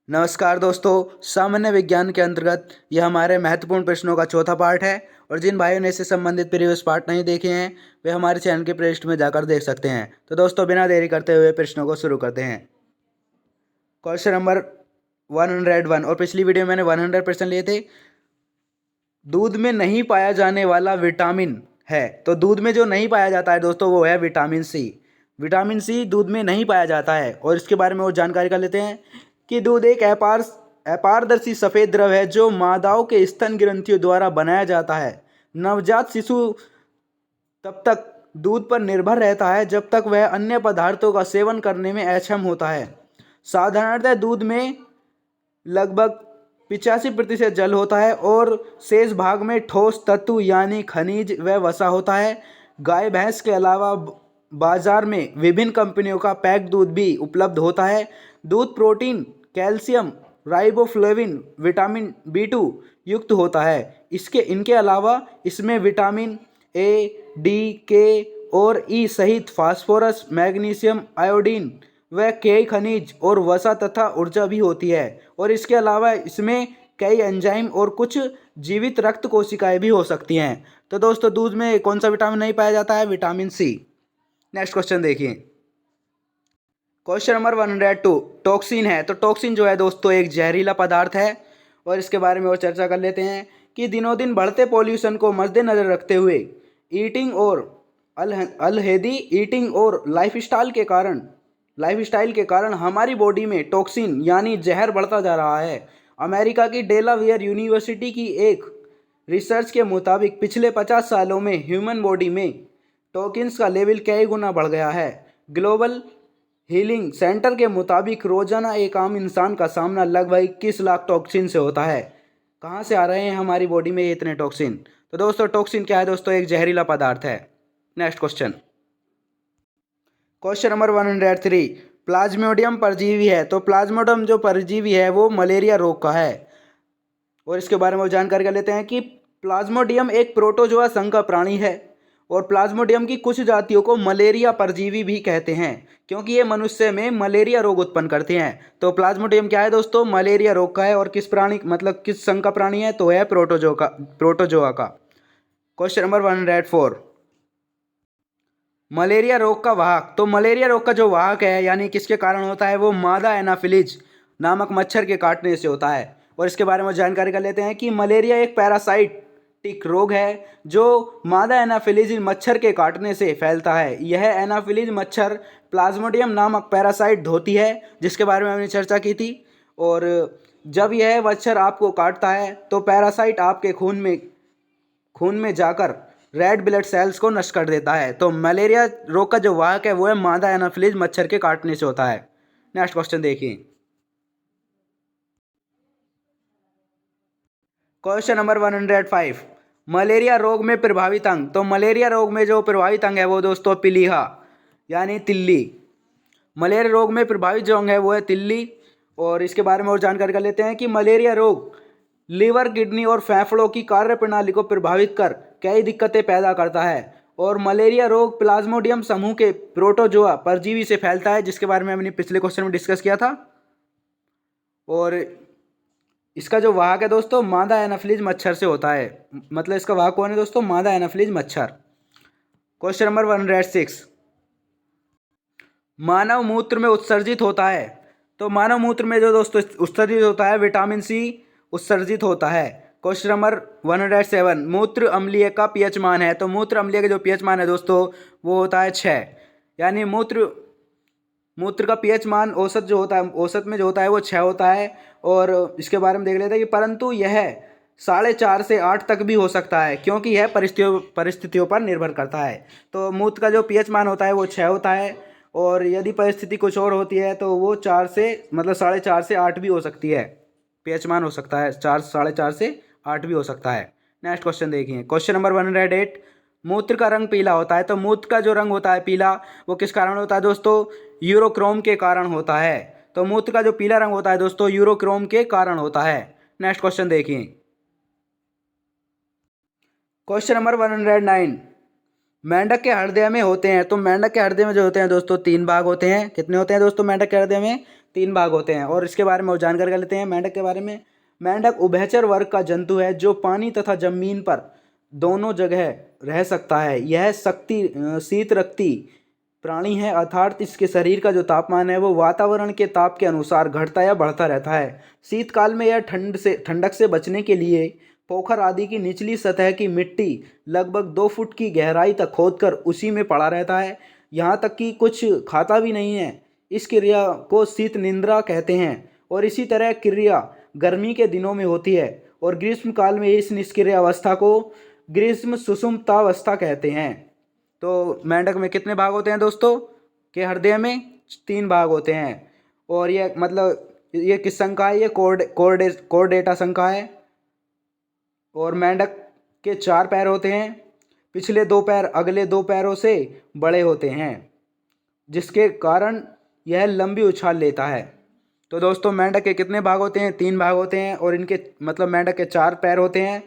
नमस्कार दोस्तों, सामान्य विज्ञान के अंतर्गत यह हमारे महत्वपूर्ण प्रश्नों का चौथा पार्ट है और जिन भाइयों ने इससे संबंधित प्रीवियस पार्ट नहीं देखे हैं वे हमारे चैनल के प्लेलिस्ट में जाकर देख सकते हैं। तो दोस्तों, बिना देरी करते हुए प्रश्नों को शुरू करते हैं। क्वेश्चन नंबर 101 और पिछली वीडियो में मैंने 100% लिए थे। दूध में नहीं पाया जाने वाला विटामिन है, तो दूध में जो नहीं पाया जाता है दोस्तों वो है विटामिन सी। विटामिन सी दूध में नहीं पाया जाता है और इसके बारे में और जानकारी कर लेते हैं कि दूध एक अपारदर्शी सफ़ेद द्रव है जो मादाओं के स्तन ग्रंथियों द्वारा बनाया जाता है। नवजात शिशु तब तक दूध पर निर्भर रहता है जब तक वह अन्य पदार्थों का सेवन करने में अक्षम होता है। साधारणतः दूध में लगभग 85% जल होता है और शेष भाग में ठोस तत्व यानी खनिज व वसा होता है। गाय भैंस के अलावा बाजार में विभिन्न कंपनियों का पैक दूध भी उपलब्ध होता है। दूध protein, calcium, riboflavin, vitamin B2 युक्त होता है। इनके अलावा इसमें विटामिन A, D, K और E सहित फास्फोरस, मैग्नीशियम, आयोडीन व कई खनिज और वसा तथा ऊर्जा भी होती है। और इसके अलावा इसमें कई एंजाइम और कुछ जीवित रक्त कोशिकाएं भी हो सकती हैं। तो दोस्तों, दूध में कौन सा विटामिन नहीं पाया जाता है? Vitamin C. नेक्स्ट क्वेश्चन देखिए। क्वेश्चन नंबर 102 टॉक्सिन है। तो टॉक्सिन जो है दोस्तों एक जहरीला पदार्थ है और इसके बारे में और चर्चा कर लेते हैं कि दिनों दिन बढ़ते पॉल्यूशन को मद्देनजर रखते हुए ईटिंग और अनहेल्दी ईटिंग और लाइफस्टाइल के कारण हमारी बॉडी में टॉक्सिन यानी जहर बढ़ता जा रहा है। अमेरिका की डेलावेयर यूनिवर्सिटी की एक रिसर्च के मुताबिक पिछले 50 सालों में ह्यूमन बॉडी में टॉक्सिन्स का लेवल कई गुना बढ़ गया है। ग्लोबल हीलिंग सेंटर के मुताबिक रोजाना एक आम इंसान का सामना लगभग 21 लाख टॉक्सिन से होता है। कहाँ से आ रहे हैं हमारी बॉडी में इतने टॉक्सिन? तो दोस्तों, टॉक्सिन क्या है दोस्तों? एक जहरीला पदार्थ है। नेक्स्ट क्वेश्चन नंबर 103 प्लाज्मोडियम परजीवी है। तो प्लाज्मोडियम जो परजीवी है वो मलेरिया रोग का है और इसके बारे में जानकारी कर लेते हैं कि प्लाज्मोडियम एक प्रोटोजोआ संघ का प्राणी है और प्लाज्मोडियम की कुछ जातियों को मलेरिया परजीवी भी कहते हैं क्योंकि ये मनुष्य में मलेरिया रोग उत्पन्न करते हैं। तो प्लाज्मोडियम क्या है दोस्तों? मलेरिया रोग का है और किस प्राणी मतलब किस संघ का प्राणी है? तो है प्रोटोजोआ का। क्वेश्चन नंबर 104 मलेरिया रोग का वाहक। तो मलेरिया रोग का जो वाहक है यानी किसके कारण होता है? वो मादा एनाफिलीज नामक मच्छर के काटने से होता है और इसके बारे में जानकारी कर लेते हैं कि मलेरिया एक पैरासाइटिक रोग है जो मादा एनाफिलीज मच्छर के काटने से फैलता है। यह एनाफिलीज मच्छर प्लाज्मोडियम नामक पैरासाइट धोती है जिसके बारे में हमने चर्चा की थी। और जब यह मच्छर आपको काटता है तो पैरासाइट आपके खून में जाकर रेड ब्लड सेल्स को नष्ट कर देता है। तो मलेरिया रोग का जो वाहक है वो है मादा एनाफिलीज मच्छर के काटने से होता है। नेक्स्ट क्वेश्चन देखिए। क्वेश्चन नंबर 105 मलेरिया रोग में प्रभावित अंग। तो मलेरिया रोग में जो प्रभावित अंग है वो दोस्तों पिलीहा यानी तिल्ली। मलेरिया रोग में प्रभावित जो अंग है वो है तिल्ली और इसके बारे में और जानकारी कर लेते हैं कि मलेरिया रोग लीवर, किडनी और फेफड़ों की कार्यप्रणाली को प्रभावित कर कई दिक्कतें पैदा करता है और मलेरिया रोग प्लाज्मोडियम समूह के प्रोटोजोआ परजीवी से फैलता है जिसके बारे में हमने पिछले क्वेश्चन में डिस्कस किया था। और इसका जो वाहक है दोस्तों मादा एनाफिलीज मच्छर से होता है। मतलब इसका वाहक कौन है दोस्तों? मादा एनाफिलीज मच्छर। क्वेश्चन नंबर 106 मानव मूत्र में उत्सर्जित होता है। तो मानव मूत्र में जो दोस्तों उत्सर्जित होता है विटामिन सी उत्सर्जित होता है। क्वेश्चन नंबर 107 मूत्र अम्लीय का पीएच मान है। तो मूत्र अम्लीय का जो पीएच मान है दोस्तों वो होता है 6 यानी मूत्र का पीएच मान औसत जो होता है औसत में जो होता है वो 6 होता है। और इसके बारे में देख लेते हैं कि परंतु यह 4.5 से 8 तक भी हो सकता है क्योंकि यह परिस्थितियों पर निर्भर करता है। तो मूत्र का जो पीएच मान होता है वो 6 होता है और यदि परिस्थिति कुछ और होती है तो वो 4 से मतलब 4.5 से 8 भी हो सकती है। पीएच मान हो सकता है 4.5 से 8 भी हो सकता है। नेक्स्ट क्वेश्चन देखिए। क्वेश्चन नंबर 108 मूत्र का रंग पीला होता है। तो मूत्र का जो रंग होता है पीला वो किस कारण होता है दोस्तों? यूरोक्रोम के कारण होता है। तो मूत्र का जो पीला रंग होता है दोस्तों यूरोक्रोम के कारण होता है। नेक्स्ट क्वेश्चन देखिए। क्वेश्चन नंबर 109 मेंढक के हृदय में होते हैं। तो मेंढक के हृदय में जो होते हैं दोस्तों 3 भाग होते हैं। कितने होते हैं दोस्तों मेंढक के हृदय में? 3 भाग होते हैं। और इसके बारे में जानकारी कर लेते हैं मेंढक के बारे में। मेंढक उभयचर वर्ग का जंतु है जो पानी तथा जमीन पर दोनों जगह रह सकता है। यह शीत रक्ति प्राणी है, अर्थात इसके शरीर का जो तापमान है वो वातावरण के ताप के अनुसार घटता या बढ़ता रहता है। शीतकाल में यह ठंडक से बचने के लिए पोखर आदि की निचली सतह की मिट्टी लगभग 2 फुट की गहराई तक खोदकर उसी में पड़ा रहता है। यहाँ तक कि कुछ खाता भी नहीं है। इस क्रिया को शीत निद्रा कहते हैं। और इसी तरह क्रिया गर्मी के दिनों में होती है और ग्रीष्म काल में इस निष्क्रिय अवस्था को ग्रीष्म सुषुप्तावस्था कहते हैं। तो मेंढक में कितने भाग होते हैं दोस्तों के हृदय में? 3 भाग होते हैं। और ये मतलब ये किस संघ का है? ये कोर्डेटा संघ का है। और मेंढक के 4 पैर होते हैं। पिछले 2 पैर अगले 2 पैरों से बड़े होते हैं जिसके कारण यह लंबी उछाल लेता है। तो दोस्तों मेंढक के कितने भाग होते हैं? 3 भाग होते हैं। और इनके मतलब मेंढक के 4 पैर होते हैं,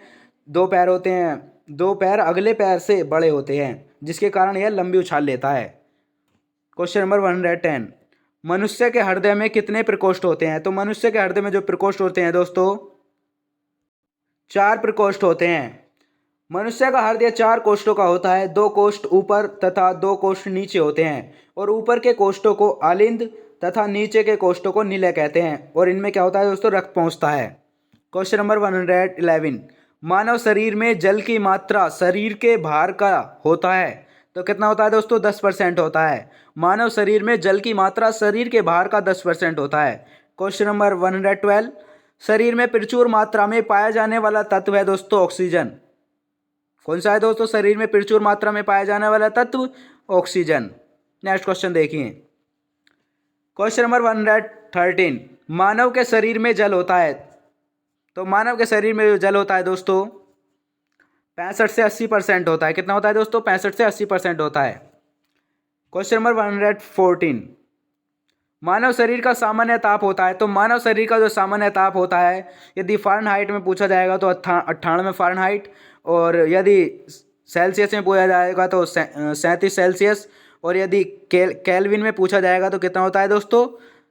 2 पैर होते हैं, 2 पैर अगले पैर से बड़े होते हैं जिसके कारण यह लंबी उछाल लेता है। क्वेश्चन नंबर 110, मनुष्य के हृदय में कितने प्रकोष्ठ होते हैं? तो मनुष्य के हृदय में जो प्रकोष्ठ होते हैं दोस्तों 4 प्रकोष्ठ होते हैं। मनुष्य का हृदय 4 कोष्ठों का होता है। 2 कोष्ठ ऊपर तथा 2 कोष्ठ नीचे होते हैं। और ऊपर के कोष्ठों को आलिंद तथा नीचे के कोष्ठों को निलय कहते हैं। और इनमें क्या होता है दोस्तों? रक्त पहुँचता है। क्वेश्चन नंबर 111, मानव शरीर में जल की मात्रा शरीर के भार का होता है। तो कितना होता है दोस्तों? 10% होता है। मानव शरीर में जल की मात्रा शरीर के भार का 10% होता है। क्वेश्चन नंबर 112, शरीर में प्रचुर मात्रा में पाया जाने वाला तत्व है दोस्तों ऑक्सीजन। कौन सा है दोस्तों शरीर में प्रचुर मात्रा में पाया जाने वाला तत्व? ऑक्सीजन। नेक्स्ट क्वेश्चन देखिए। क्वेश्चन नंबर 113, मानव के शरीर में जल होता है। तो मानव के शरीर में जो जल होता है दोस्तों 65 से 80% होता है। कितना होता है दोस्तों? 65 से 80% होता है। क्वेश्चन नंबर 114, मानव शरीर का सामान्य ताप होता है। तो मानव शरीर का जो सामान्य ताप होता है यदि फ़ारेनहाइट में पूछा जाएगा तो 98 फ़ारेनहाइट, और यदि सेल्सियस में पूछा जाएगा तो 37 सेल्सियस, और यदि केल्विन में पूछा जाएगा तो कितना होता है दोस्तों?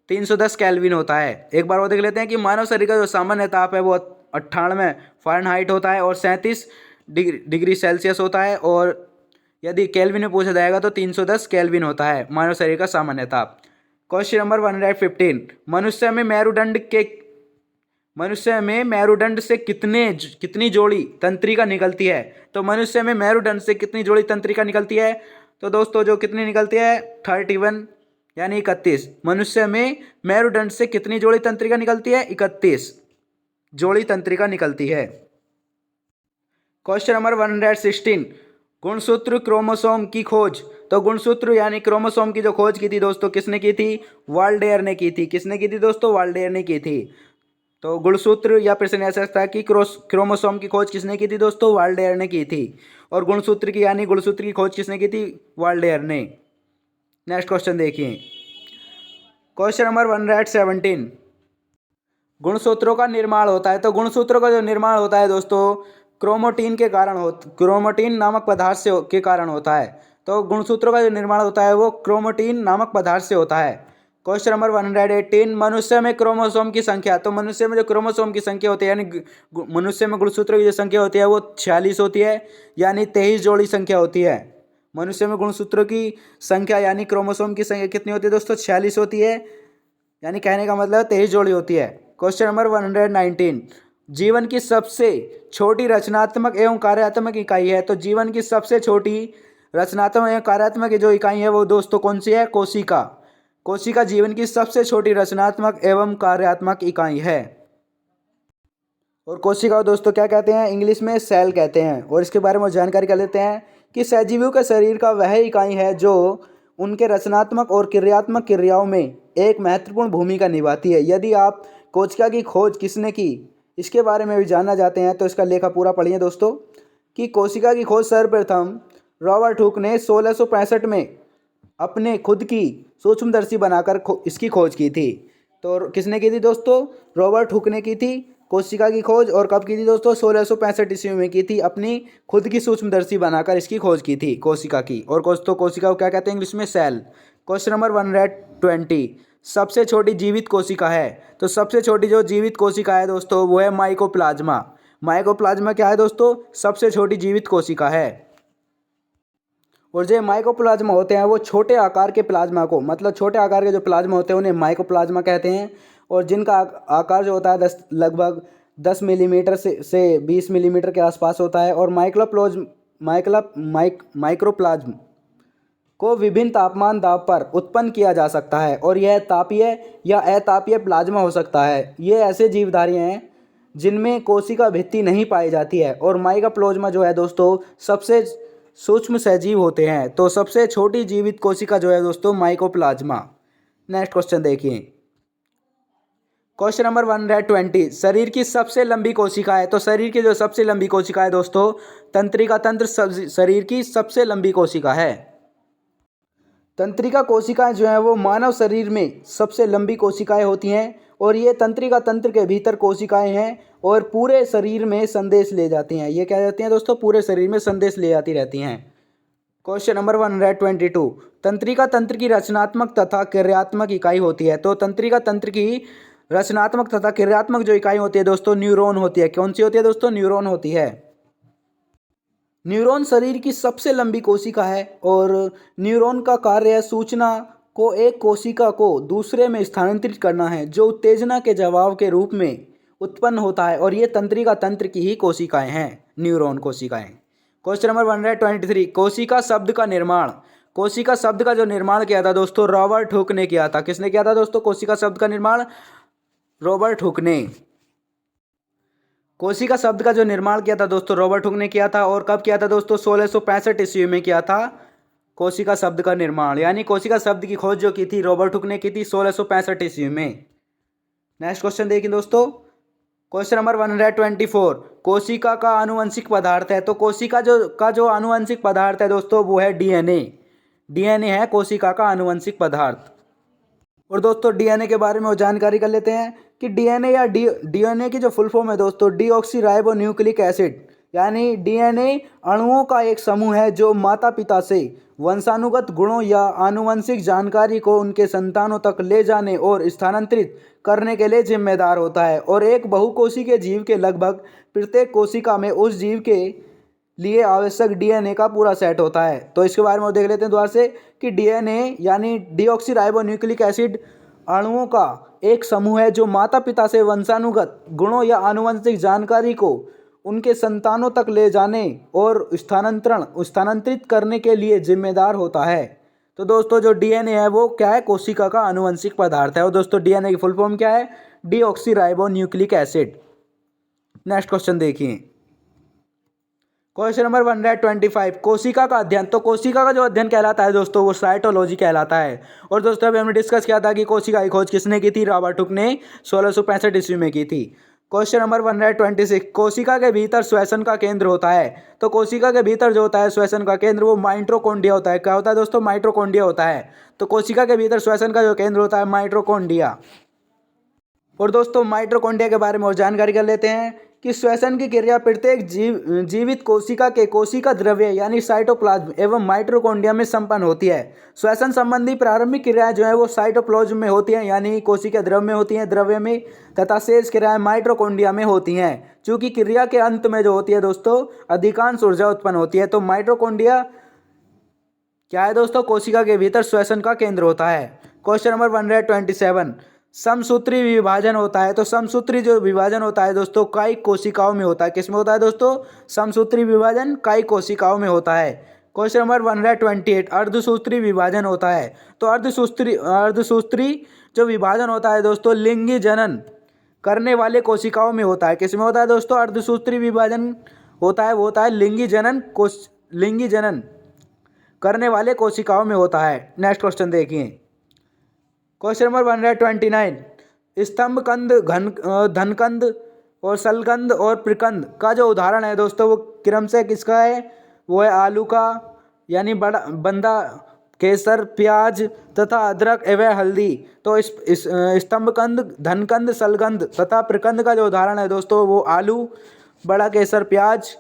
310 केल्विन होता है। एक बार वो देख लेते हैं कि मानव शरीर का जो सामान्य ताप है वो 98 फ़ारेनहाइट होता है और 37 डिग्री सेल्सियस होता है। और यदि केल्विन में पूछा जाएगा तो 310 केल्विन होता है मानव शरीर का सामान्य ताप। क्वेश्चन नंबर 115, मनुष्य में मेरुदंड से कितनी जोड़ी तंत्रिका निकलती है? तो मनुष्य में मेरुदंड से कितनी जोड़ी तंत्रिका निकलती है? तो दोस्तों जो कितनी निकलती है 31 यानी 31। मनुष्य में मेरुदंड से कितनी जोड़ी तंत्रिका निकलती है? 31 जोड़ी तंत्रिका निकलती है। क्वेश्चन नंबर 116, गुणसूत्र क्रोमोसोम की खोज। तो गुणसूत्र यानी क्रोमोसोम की जो खोज की थी दोस्तों किसने की थी? वाल्डेयर ने की थी। किसने की थी दोस्तों? वाल्डेयर ने की थी। तो गुणसूत्र या प्रश्न ऐसा था कि क्रोमोसोम की खोज किसने की थी दोस्तों? वाल्डेयर ने की थी। और गुणसूत्र की खोज किसने की थी? वाल्डेयर ने। नेक्स्ट क्वेश्चन देखिए। क्वेश्चन नंबर 117, गुणसूत्रों का निर्माण होता है। तो गुणसूत्रों का जो निर्माण होता है दोस्तों क्रोमोटीन नामक पदार्थ से के कारण होता है। तो गुणसूत्रों का जो निर्माण होता है वो क्रोमोटीन नामक पदार्थ से होता है। क्वेश्चन नंबर 118, मनुष्य में क्रोमोसोम की संख्या। तो मनुष्य में जो क्रोमोसोम की संख्या होती है यानी मनुष्य में गुणसूत्रों की जो संख्या होती है वो 46 होती है, यानी 23 जोड़ी संख्या होती है। मनुष्य में गुणसूत्रों की संख्या यानी क्रोमोसोम की संख्या कितनी होती है दोस्तों? 46 होती है, यानी कहने का मतलब 23 जोड़ी होती है। क्वेश्चन नंबर 119, जीवन की सबसे छोटी रचनात्मक एवं कार्यात्मक इकाई है। तो जीवन की सबसे छोटी रचनात्मक एवं कार्यात्मक जो इकाई है वो दोस्तों कौन सी है? कोशिका। कोशिका जीवन की सबसे छोटी रचनात्मक एवं कार्यात्मक इकाई है। और कोशिका को दोस्तों क्या कहते हैं? इंग्लिश में सेल कहते हैं। और इसके बारे में जानकारी कर लेते हैं कि सहजीवियों के शरीर का वह इकाई है जो उनके रचनात्मक और क्रियात्मक क्रियाओं में एक महत्वपूर्ण भूमिका निभाती है। यदि आप कोशिका की खोज किसने की इसके बारे में भी जानना चाहते हैं तो इसका लेखा पूरा पढ़िए दोस्तों कि कोशिका की खोज सर्वप्रथम रॉबर्ट हुक ने 1665 में अपने खुद की सूक्ष्मदर्शी बनाकर इसकी खोज की थी। तो किसने की थी दोस्तों? रॉबर्ट हुक ने की थी कोशिका की खोज और कब की थी दोस्तों? 1665 ईस्वी में की थी। अपनी खुद की सूक्ष्मदर्शी बनाकर इसकी खोज की थी कोशिका की। और दोस्तों कोशिका को क्या कहते हैं इंग्लिश में? सेल। क्वेश्चन नंबर 120, सबसे छोटी जीवित कोशिका है। तो सबसे छोटी जो जीवित कोशिका है दोस्तों वो है माइकोप्लाज्मा। माइकोप्लाज्मा क्या है दोस्तों? सबसे छोटी जीवित कोशिका है। और जो माइकोप्लाज्मा होते हैं वो छोटे आकार के प्लाज्मा को, मतलब छोटे आकार के जो प्लाज्मा होते हैं उन्हें माइकोप्लाज्मा कहते हैं। और जिनका आकार जो होता है लगभग 10 मिलीमीटर से 20 मिलीमीटर के आसपास होता है। और माइक्रोप्लाज्म को विभिन्न तापमान दाब पर उत्पन्न किया जा सकता है। और यह तापीय या अतापीय प्लाज्मा हो सकता है। ये ऐसे जीवधारी हैं जिनमें कोशिका भित्ति नहीं पाई जाती है। और माइकोप्लाज्मा जो है दोस्तों सबसे सूक्ष्म सजीव होते हैं। तो सबसे छोटी जीवित कोशिका जो है दोस्तों माइकोप्लाज्मा। नेक्स्ट क्वेश्चन देखिए। क्वेश्चन नंबर 120, शरीर की सबसे लंबी कोशिका है। तो शरीर की जो सबसे लंबी कोशिका है दोस्तों तंत्रिका तंत्र शरीर की सबसे लंबी कोशिका है। तंत्रिका कोशिकाएं जो है वो मानव शरीर में सबसे लंबी कोशिकाएं होती हैं। और ये तंत्रिका तंत्र के भीतर कोशिकाएं हैं और पूरे शरीर में संदेश ले जाती हैं। ये क्या जाती हैं दोस्तों? पूरे शरीर में संदेश ले जाती रहती हैं। क्वेश्चन नंबर 122, तंत्रिका तंत्र की रचनात्मक तथा क्रियात्मक इकाई होती है। तो तंत्रिका तंत्र की रचनात्मक तथा क्रियात्मक जो इकाई होती है दोस्तों न्यूरॉन होती है। कौन सी होती है दोस्तों? न्यूरॉन होती है। न्यूरॉन शरीर की सबसे लंबी कोशिका है। और न्यूरॉन का कार्य है सूचना को एक कोशिका को दूसरे में स्थानांतरित करना है जो उत्तेजना के जवाब के रूप में उत्पन्न होता है। और ये तंत्रिका तंत्र की ही कोशिकाएं हैं, न्यूरॉन कोशिकाएं। क्वेश्चन नंबर 123, कोशिका शब्द का निर्माण। कोशिका शब्द का जो निर्माण किया था दोस्तों रॉबर्ट हुक ने किया था। किसने किया था दोस्तों कोशिका शब्द का निर्माण? रॉबर्ट हुक ने। कोशिका शब्द का जो निर्माण किया था दोस्तों रॉबर्ट हुक ने किया था। और कब किया था दोस्तों? 1665 ईस्वी में किया था कोशिका शब्द का निर्माण। यानी कोशिका शब्द की खोज जो की थी रॉबर्ट हुक ने की थी 1665 ईस्वी में। नेक्स्ट क्वेश्चन देखिए दोस्तों। क्वेश्चन नंबर 124, कोशिका का आनुवंशिक पदार्थ है। तो कोशिका जो आनुवंशिक पदार्थ है दोस्तों वो है डीएनए। डीएनए है कोशिका का आनुवंशिक पदार्थ। और दोस्तों डीएनए के बारे में और जानकारी कर लेते हैं कि डीएनए या डीएनए की जो फुल फॉर्म है दोस्तों डीऑक्सी न्यूक्लिक एसिड। यानी डीएनए अणुओं का एक समूह है जो माता पिता से वंशानुगत गुणों या आनुवंशिक जानकारी को उनके संतानों तक ले जाने और स्थानांतरित करने के लिए जिम्मेदार होता है। और एक बहुकोशिकीय जीव के लगभग प्रत्येक कोशिका में उस जीव के लिए आवश्यक डीएनए का पूरा सेट होता है। तो इसके बारे में और देख लेते हैं दोबारा से कि डीएनए यानी डीऑक्सी एसिड अणुओं का एक समूह है जो माता पिता से वंशानुगत गुणों या आनुवंशिक जानकारी को उनके संतानों तक ले जाने और स्थानांतरित करने के लिए जिम्मेदार होता है। तो दोस्तों जो डीएनए है वो क्या है? कोशिका का आनुवंशिक पदार्थ है। और दोस्तों डीएनए की फुल फॉर्म क्या है? Deoxy nucleic acid. Next question देखिए। क्वेश्चन नंबर 125, कोशिका का अध्ययन। तो कोशिका का जो अध्ययन कहलाता है दोस्तों वो साइटोलॉजी कहलाता है। और दोस्तों अभी हमने डिस्कस किया था कि कोशिका की खोज किसने की थी? रॉबर्ट हुक ने 1665 ईस्वी में की थी। क्वेश्चन नंबर 126, कोशिका के भीतर श्वसन का केंद्र होता है। तो कोशिका के भीतर जो होता है श्वसन का केंद्र वो माइटोकॉन्ड्रिया होता है। क्या होता है दोस्तों? माइटोकॉन्ड्रिया होता है। तो कोशिका के भीतर श्वसन का जो केंद्र होता है माइटोकॉन्ड्रिया। और दोस्तों माइटोकॉन्ड्रिया के बारे में और जानकारी कर लेते हैं कि श्वसन की क्रिया प्रत्येक जीवित कोशिका के कोशिका द्रव्य यानी साइटोप्लाज्म एवं माइटोकॉन्ड्रिया में संपन्न होती है। श्वसन संबंधी प्रारंभिक क्रियाएं जो है वो साइटोप्लाज्म में होती हैं यानी कोशिका द्रव्य में होती हैं, द्रव्य में, तथा शेष क्रियाएं माइटोकॉन्ड्रिया में होती हैं। चूंकि क्रिया के अंत में जो होती है दोस्तों अधिकांश ऊर्जा उत्पन्न होती है। तो माइटोकॉन्ड्रिया क्या है दोस्तों? कोशिका के भीतर श्वसन का केंद्र होता है। क्वेश्चन नंबर 127, समसूत्री विभाजन होता है। तो समसूत्री जो विभाजन होता है दोस्तों कायिक कोशिकाओं में होता है। किसमें होता है दोस्तों? समसूत्री विभाजन कायिक कोशिकाओं में होता है। क्वेश्चन नंबर 128, अर्धसूत्री विभाजन होता है। तो अर्धसूत्री जो विभाजन होता है दोस्तों लिंगी जनन करने वाले कोशिकाओं में होता है। किसमें होता है दोस्तों? अर्धसूत्री विभाजन होता है, वो होता है लिंगी जनन करने वाले कोशिकाओं में होता है। नेक्स्ट क्वेश्चन देखिए। क्वेश्चन नंबर 129, स्तंभकंद, धनकंद और शलगंद और प्रकंद का जो उदाहरण है दोस्तों वो क्रमशः किसका है? वो है आलू का यानी बंदा केसर, प्याज तथा अदरक एवं हल्दी। तो इस स्तंभकंद, धनकंद, सलगंद तथा प्रकंद का जो उदाहरण है दोस्तों वो आलू, बड़ा केसर, प्याज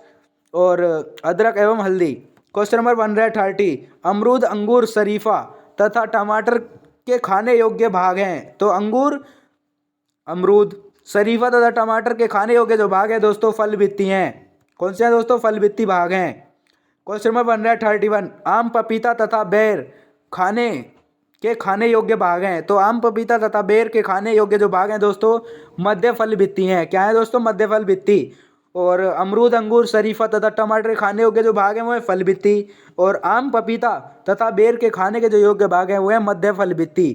और अदरक एवं हल्दी। क्वेश्चन नंबर 130, अमरूद, अंगूर, शरीफा तथा टमाटर के खाने योग्य भाग हैं। तो अंगूर, अमरूद, शरीफा तथा टमाटर के खाने योग्य जो भाग है दोस्तों फल भित्ति हैं। कौन से हैं दोस्तों? फल भित्ति भाग हैं। क्वेश्चन नंबर 131, आम, पपीता तथा बेर खाने योग्य भाग हैं। तो आम, पपीता तथा बेर के खाने योग्य जो भाग हैं दोस्तों मध्य फल भित्ति हैं। क्या है दोस्तों? मध्य फल भित्ति। और अमरूद, अंगूर, शरीफा तथा टमाटर के खाने योग्य जो भाग हैं वो है फल भित्ति। और आम, पपीता तथा बेर के खाने के जो योग्य भाग हैं वो है मध्य फल भित्ति।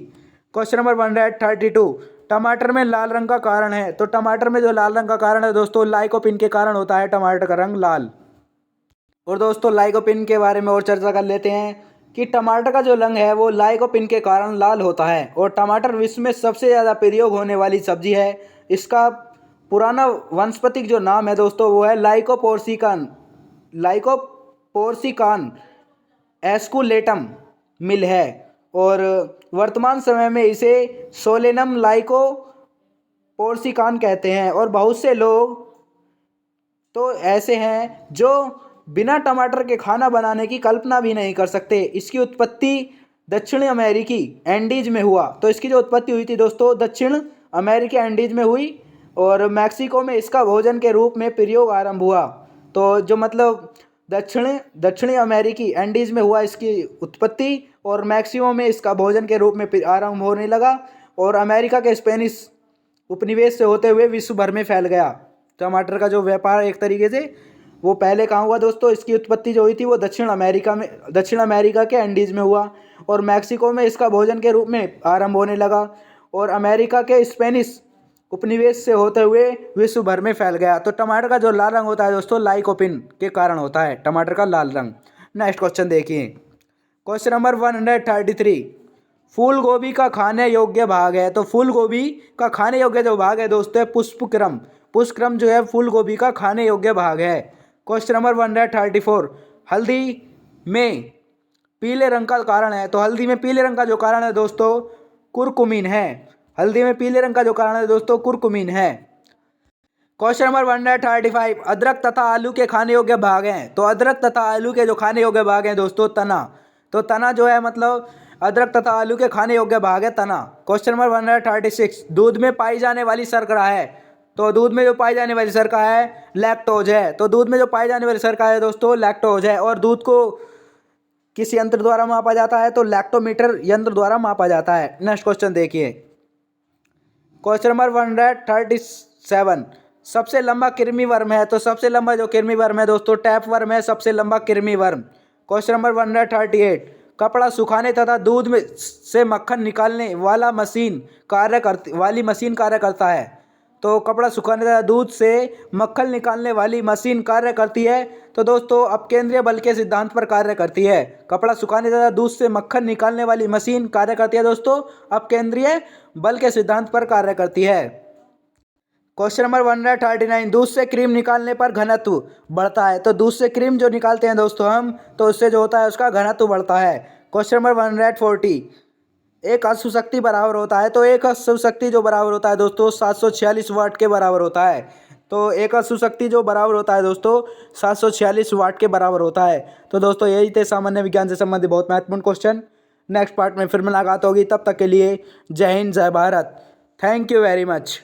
क्वेश्चन नंबर 132, टमाटर में लाल रंग का कारण है। तो टमाटर में जो लाल रंग का कारण है दोस्तों लाइकोपिन के कारण होता है टमाटर का रंग लाल। और दोस्तों लाइकोपिन के बारे में और चर्चा कर लेते हैं कि टमाटर का जो रंग है वो लाइकोपिन के कारण लाल होता है। और टमाटर विश्व में सबसे ज़्यादा प्रयोग होने वाली सब्जी है। इसका पुराना वनस्पतिक जो नाम है दोस्तों वो है लाइकोपोर्सिकान एस्कुलेटम मिल है। और वर्तमान समय में इसे सोलेनम लाइकोपोर्सिकान कहते हैं। और बहुत से लोग तो ऐसे हैं जो बिना टमाटर के खाना बनाने की कल्पना भी नहीं कर सकते। इसकी उत्पत्ति दक्षिण अमेरिकी एंडीज में हुआ। तो इसकी जो उत्पत्ति हुई थी दोस्तों दक्षिण अमेरिकी एंडीज में हुई और मैक्सिको में इसका भोजन के रूप में प्रयोग आरंभ हुआ। तो जो मतलब दक्षिणी अमेरिकी एंडीज में हुआ इसकी उत्पत्ति और मैक्सिको में इसका भोजन के रूप में आरंभ होने लगा और अमेरिका के स्पेनिश उपनिवेश से होते हुए विश्व भर में फैल गया। टमाटर का जो व्यापार एक तरीके से वो पहले कहाँ हुआ दोस्तों? इसकी उत्पत्ति जो हुई थी वो दक्षिण अमेरिका के एंडीज में हुआ और मैक्सिको में इसका भोजन के रूप में आरंभ होने लगा और अमेरिका के स्पेनिश उपनिवेश से होते हुए विश्व भर में फैल गया। तो टमाटर का जो लाल रंग होता है दोस्तों लाइकोपिन के कारण होता है टमाटर का लाल रंग। नेक्स्ट क्वेश्चन देखिए, क्वेश्चन नंबर 133, फूल गोभी का खाने योग्य भाग है। तो फूल गोभी का खाने योग्य जो भाग है दोस्तों पुष्पक्रम जो है फूल गोभी का खाने योग्य भाग है। क्वेश्चन नंबर 134, हल्दी में पीले रंग का कारण है। तो हल्दी में पीले रंग का जो कारण है दोस्तों कुरकुमिन है। हल्दी में पीले रंग का जो कारण है दोस्तों कुरकुमिन है। क्वेश्चन नंबर 135, अदरक तथा आलू के खाने योग्य भाग हैं। तो अदरक तथा आलू के जो खाने योग्य भाग हैं दोस्तों तना। तो तना जो है मतलब अदरक तथा आलू के खाने योग्य भाग है तना। क्वेश्चन नंबर 136, दूध में पाई जाने वाली शर्करा है। तो दूध में जो पाई जाने वाली शर्करा है लैक्टोज है। तो दूध में जो पाई जाने वाली शर्करा है दोस्तों लैक्टोज है और दूध को किस यंत्र द्वारा मापा जाता है? तो लैक्टोमीटर यंत्र द्वारा मापा जाता है। नेक्स्ट क्वेश्चन देखिए, क्वेश्चन नंबर 137, सबसे लंबा कृमि वर्म है। तो सबसे लंबा जो कृमि वर्म है दोस्तों टैप वर्म है, सबसे लंबा कृमि वर्म। क्वेश्चन नंबर 138, कपड़ा सुखाने तथा दूध में से मक्खन निकालने वाली मशीन कार्य करता है। तो कपड़ा सुखाने तथा दूध से मक्खन निकालने वाली मशीन कार्य करती है। तो दोस्तों अपकेंद्रीय बल के सिद्धांत पर कार्य करती है। कपड़ा सुखाने तथा दूध से मक्खन निकालने वाली मशीन कार्य करती है दोस्तों अपकेंद्रीय बल के सिद्धांत पर कार्य करती है। क्वेश्चन नंबर 139, दूध से क्रीम निकालने पर घनत्व बढ़ता है। तो दूध से क्रीम जो निकालते हैं दोस्तों हम तो उससे जो होता है उसका घनत्व बढ़ता है। क्वेश्चन नंबर 140, एक अश्व शक्ति बराबर होता है। तो एक अश्व शक्ति जो बराबर होता है दोस्तों 746 वाट के बराबर होता है। तो एक अश्व शक्ति जो बराबर होता है दोस्तों 746 वाट के बराबर होता है। तो दोस्तों यही थे सामान्य विज्ञान से संबंधित बहुत महत्वपूर्ण क्वेश्चन। नेक्स्ट पार्ट में फिर मुलाकात होगी, तब तक के लिए जय हिंद, जय Bharat. Thank you very much.